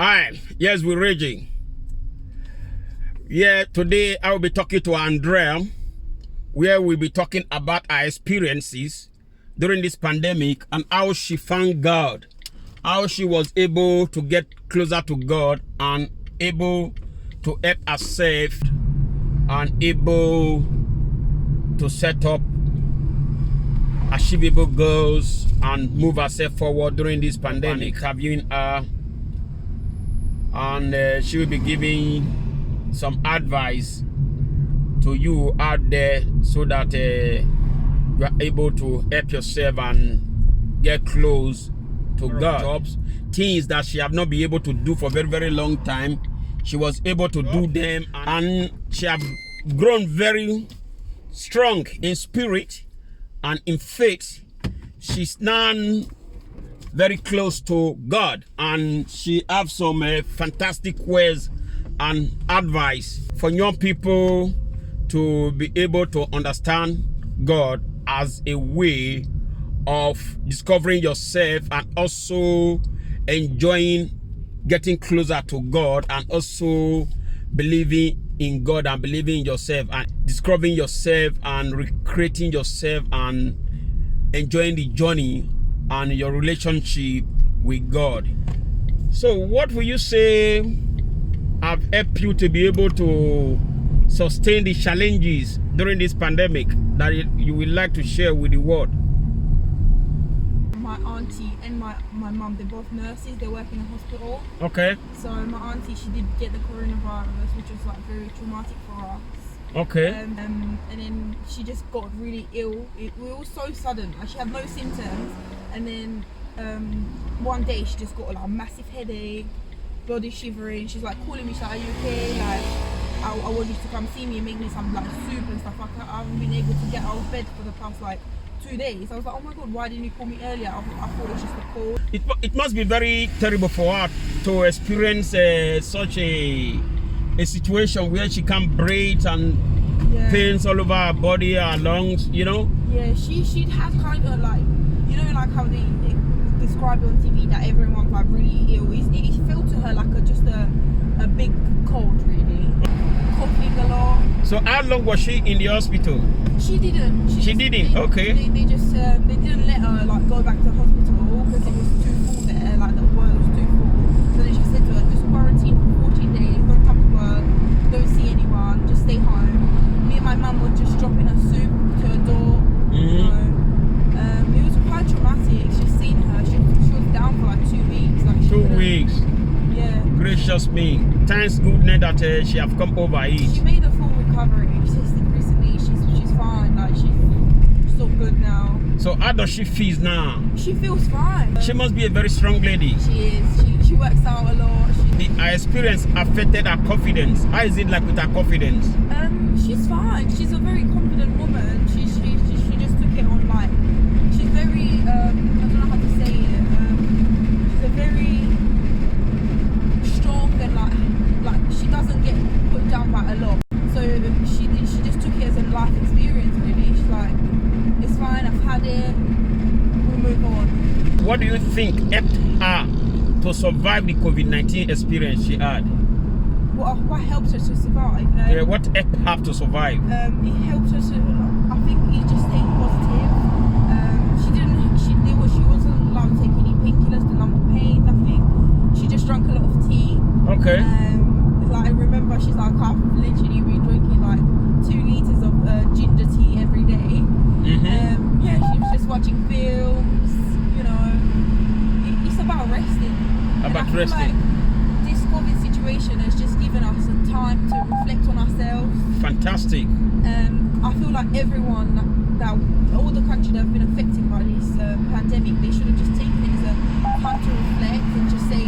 Hi, yes, we're raging. Yeah, today I will be talking to Andrea, where we'll be talking about our experiences during this pandemic and how she found God, how she was able to get closer to God and able to help herself and able to set up achievable goals and move herself forward during this pandemic. Interviewing her, and she will be giving some advice to you out there so that you are able to help yourself and get close to God. Jobs, things that she have not been able to do for a very, very long time, she was able to do them, and she have grown very strong in spirit and in faith. She's now very close to God, and she have some fantastic words and advice for young people to be able to understand God as a way of discovering yourself and also enjoying getting closer to God, and also believing in God and believing in yourself and discovering yourself and recreating yourself and enjoying the journey and your relationship with God. So what will you say have helped you to be able to sustain the challenges during this pandemic that you would like to share with the world? My auntie and my mum, they're both nurses. They work in a hospital. Okay. So my auntie, she did get the coronavirus, which was like very traumatic for us. Okay. And then she just got really ill. It was so sudden. Like, she had no symptoms, and then one day she just got like a massive headache, body shivering. She's like calling me. She's like, "Are you okay? Like, I want you to come see me and make me some like soup and stuff like that." I haven't been able to get out of bed for the past like 2 days. I was like, "Oh my God, why didn't you call me earlier?" I thought it was just a cold. It must be very terrible for her to experience such a situation where she can't breathe and pains all over her body, her lungs, you know? Yeah, she'd have kind of like, you know, like how they describe on TV that everyone's like really ill. It felt to her like just a big cold, really. Coughing a lot. So how long was she in the hospital? She didn't. She didn't? Okay. They just they didn't let her like go back to the hospital because it was too full there. Like the ward was too full. So they just said to her, just quarantine for 14 days. Don't come to work. Don't see anyone. Just stay home. Me and my mum were just dropping her soup to her door. It was quite traumatic. She's seen her. She was down for like 2 weeks. Like 2 weeks. Yeah. Gracious me. Thanks goodness that she have come over it. She made a full recovery. She tested recently. She's fine. Like she's so good now. So how does she feel now? She feels fine. She must be a very strong lady. She is. She works out a lot. Her experience affected her confidence. How is it like with her confidence? She's fine. She's a very confident woman. She just took it on like. She's very I don't know how to say it. She's a very strong and like she doesn't get put down by a lot. So she just took it as a life experience, really. She's like, it's fine. I've had it. We'll move on. What do you think helped her to survive the COVID-19 experience she had? What helped her to survive? What helped her to survive? It helped her to. I think it just stayed positive. She wasn't allowed to take any painkillers to numb the pain. Nothing. She just drank a lot of tea. Okay. Like I remember, she's like, I've literally been drinking like 2 liters of ginger tea every day. Yeah, she was just watching films. You know, it's about resting. About resting. Like this COVID situation has just given us some time to reflect on ourselves. Fantastic. I feel like everyone that all the countries that have been affected by this pandemic, they should have just taken it as a time to reflect and just say,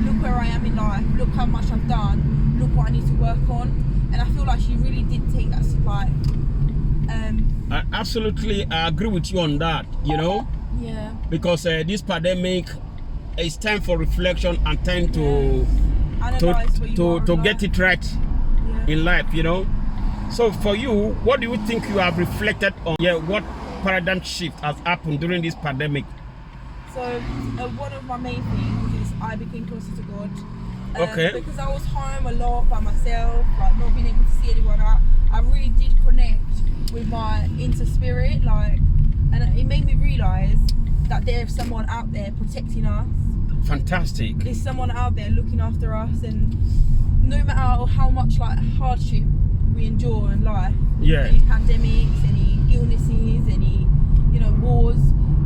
look where I am in life, look how much I've done, look what I need to work on. And I feel like she really did take that supply. I absolutely agree with you on that, you know? Yeah. Because this pandemic is time for reflection and time to get it right in life, you know? So for you, what do you think you have reflected on? Yeah, what paradigm shift has happened during this pandemic? So one of my main things is I became closer to God. Okay. Because I was home a lot by myself, like not being able to see anyone. I really did connect with my inner spirit, like, and it made me realise that there's someone out there protecting us. Fantastic. There's someone out there looking after us, and no matter how much like hardship we endure in life, Yeah. any pandemics, any illnesses, any wars,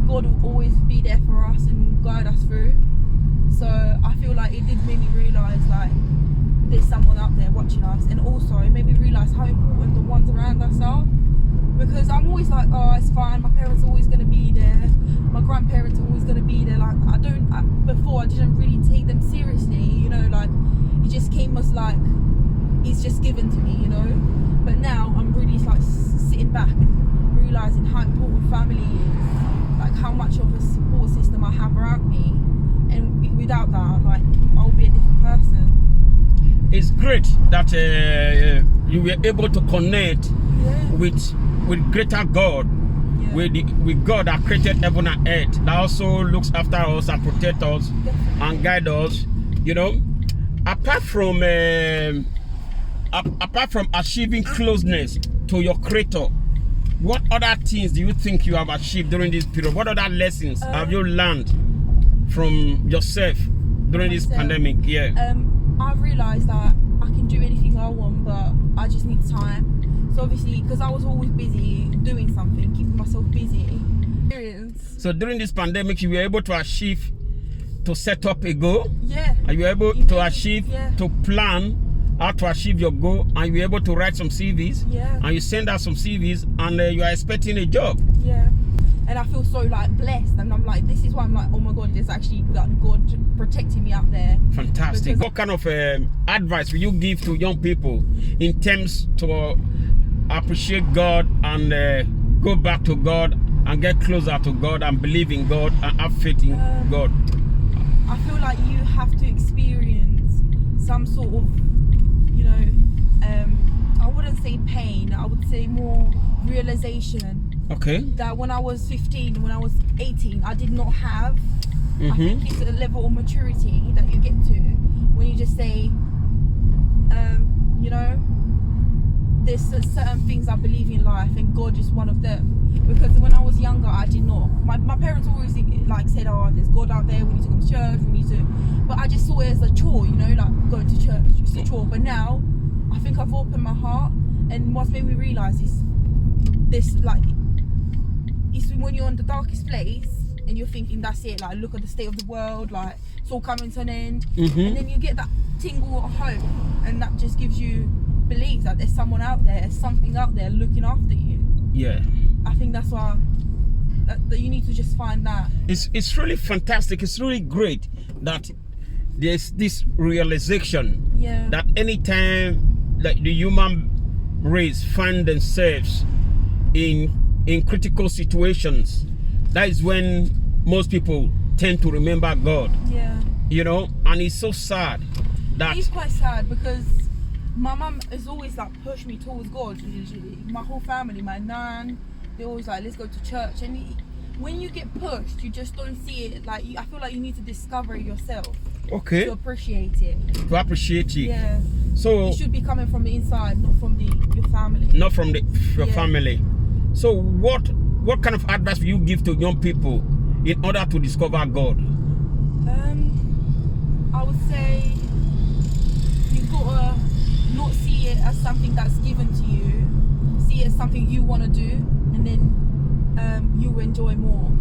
God will always be there for us and guide us through. So I feel like it did make me realise like there's someone out there watching us, and also it made me realise how important the ones around us are. Because I'm always like, oh, it's fine, my parents are always going to be there, my grandparents are always going to be there. Like before I didn't really take them seriously, like it just came as like it's just given to me, but now I'm really like sitting back and realising how important family is, like how much of a support system I have around me, and without that, like I'll be a different person. It's great that you were able to connect with greater God, with God that created heaven and earth, that also looks after us and protect us and guide us. Apart from achieving closeness to your Creator, what other things do you think you have achieved during this period? What other lessons have you learned from yourself during this pandemic? I've realised that I can do anything I want, but I just need time. So obviously, because I was always busy doing something, keeping myself busy. So during this pandemic, you were able to achieve, to set up a goal? Yeah. Are you able to achieve, to plan how to achieve your goal, and you were able to write some CVs? Yeah. And you send out some CVs, and you are expecting a job? Yeah. And I feel so like blessed, and I'm like, this is why I'm like, oh my God, there's actually like God protecting me out there. Fantastic. What kind of advice will you give to young people in terms to appreciate God and go back to God and get closer to God and believe in God and have faith in God? I feel like you have to experience some sort of, I wouldn't say pain, I would say more realization. Okay. That when I was 15, when I was 18, I did not have. I think it's a level of maturity that you get to when you just say, there's certain things I believe in life, and God is one of them. Because when I was younger, I did not. My parents always like said, oh, there's God out there, we need to go to church, we need to. But I just saw it as a chore, like going to church, it's a chore. But now, I think I've opened my heart, and what's made me realise is this, like, it's when you're in the darkest place and you're thinking that's it, like look at the state of the world, like it's all coming to an end, and then you get that tingle of hope, and that just gives you belief that there's someone out there, something out there looking after you. Yeah. I think that's why that you need to just find that. It's really fantastic. It's really great that there's this realization that anytime like the human race find themselves in critical situations, that is when most people tend to remember God. Yeah. And it's so sad that it's quite sad, because my mum has always like pushed me towards God. My whole family, my nan, they're always like, let's go to church. And when you get pushed, you just don't see it. Like I feel like you need to discover it yourself. Okay. To appreciate it. To appreciate it. Yeah. So it should be coming from the inside, not from your family. Not from your family. So what kind of advice will you give to young people in order to discover God? I would say you've got to not see it as something that's given to you. See it as something you want to do, and then you enjoy more.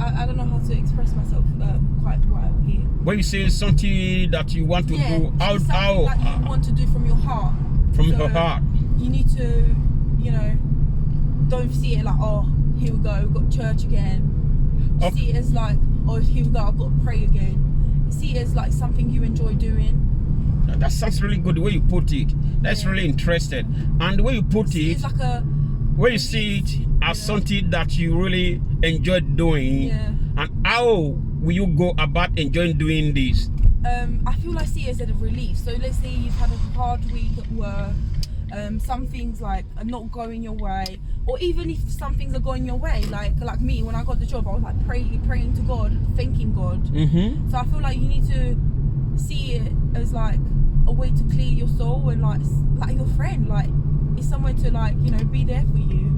I don't know how to express myself quite well here. When you say something that you want to do, how that you want to do from your heart. From your heart. You need to, don't see it like, oh, here we go, we've got church again. Okay. See it as like, oh, here we go, I've got to pray again. See it as like something you enjoy doing. That sounds really good, the way you put it. That's really interesting. And the way you put it, like where you see it as something that you really enjoy doing, and how will you go about enjoying doing this? I feel like see it as a relief. So let's say you've had a hard week at work, some things like are not going your way, or even if some things are going your way, like me, when I got the job, I was like praying to God, thanking God. So I feel like you need to see it as like a way to clear your soul and like your friend, like it's somewhere to like, you know, be there for you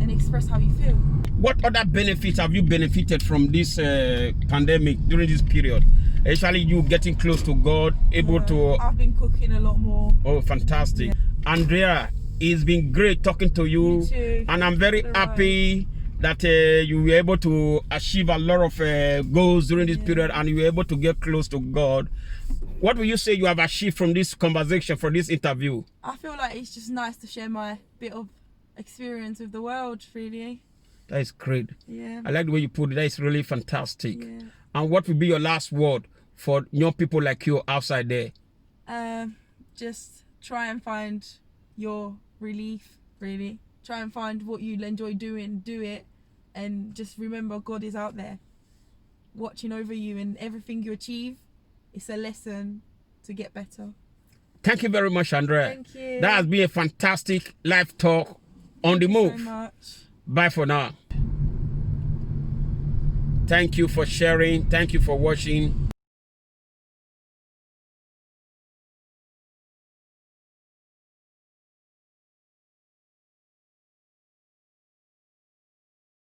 and express how you feel. What other benefits have you benefited from this pandemic during this period? Especially you getting close to God, able to... I've been cooking a lot more. Oh, fantastic. Yeah. Andrea, it's been great talking to you. Me too. And I'm very happy that you were able to achieve a lot of goals during this period and you were able to get close to God. What will you say you have achieved from this conversation, from this interview? I feel like it's just nice to share my bit of experience with the world, really. That is great. Yeah. I like the way you put it. That is really fantastic. Yeah. And what will be your last word for young people like you outside there? Just try and find your relief, really. Try and find what you enjoy doing, do it, and just remember God is out there watching over you, and everything you achieve, it's a lesson to get better. Thank you very much, Andrea. Thank you. That has been a fantastic live talk on the move. Thank you so much. Bye for now. Thank you for sharing. Thank you for watching.